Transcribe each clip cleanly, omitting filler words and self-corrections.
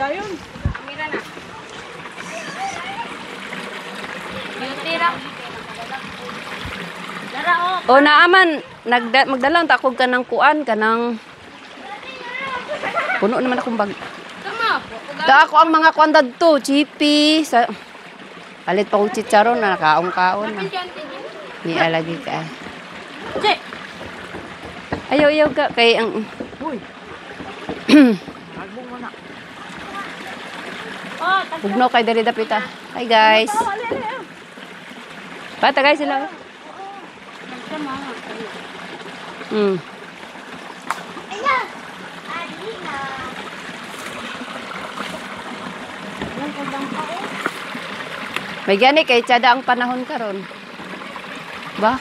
dayon. Mira na. Beauty ra. Lara O naaman, magdalaw ta kog kanang kuan kanang puno naman akong bag. Tama. Da ako ang mga kuan dadto, chipi sa palit pa kog chicharon na nakaong-kaon na. Ni alagi ka. Che. Ayaw ka kay ang Uy. Agbong mo na. Oh, bugno kay diri dapita. Hi guys. Bata guys sila. tama. Mm. May gani kay tsada ang panahon karon. Ba?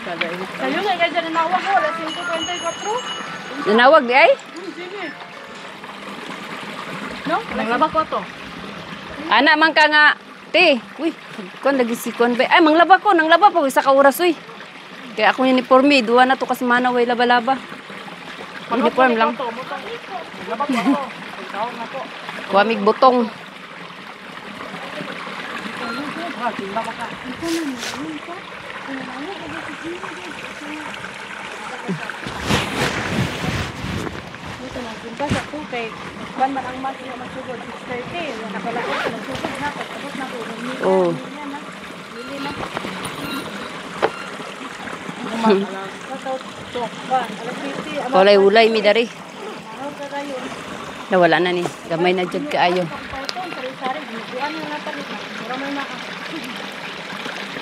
Kayo nga kaya dyan nawag ko. Alas 5:24. Nanawag di ay? Sige. No? Naglaba ko to. Ana man ka nga te. Uy, kon lagi si kon ba. Ay manglaba ko, nang laba pa sa ka oras uy. Kaya ako uniforme, duwa na to kas mana way laba-laba. Uniform lang. Naglaba ko to. Ikaw na to. Kuamig butong. Ah, timba ka ka. Ito na, timba sa to kay ban man ang mas na magsugod 6:30. Nakalaot ko magsugod na ko. Tapos na ko. Oh. Dili na. Alas 50. Ulay-ulay mi dari. Ano ka kayo? Nawala na ni. Gamay na jud kaayo. Pagpauton, sari-sari. Ginukuan yung napalit. Mura may naka.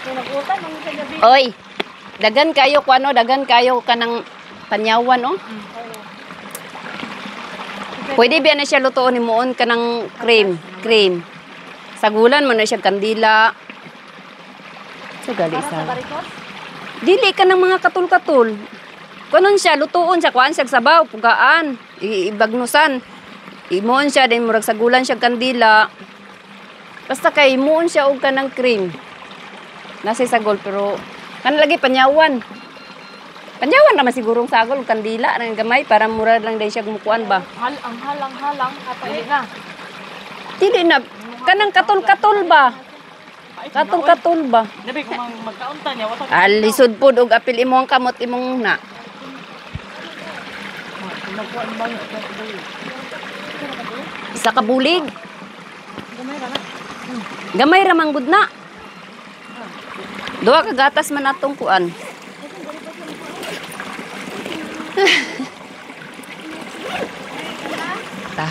Kung nag-utan, ang sa gabi. Oy. Dagan kayo kuano, dagan kayo kanang panyawan oh. Pwede ba na siya lutoon himuon kanang cream. Sagulan mo na siya kandila. Sa gali Para sa sa. barikot? Dili ka ng mga katul-katul. Kunon siya lutuon siya kuan siya sabaw, pugaan, ibagnusan. Imoon siya din murag sagulan siya kandila. Basta kay imoon siya og kanang cream. Nasa sagol pero kan lagi panyawan. Panyawan naman sigurong sagol ug kandila nang gamay para murag lang din siya gumukuan ba. Ang halang, kapay na. Dili na kanang katul-katul ba? Katul-katul ba? Nabi, kung magkaunta niya, wata Alisod pod og apil imong kamot imong na. Nakuha ang bangyo. Isa ka bulig. Gamay ka na. Gamay ra man gud na. Duha ka gatas man atong kuan. Ta.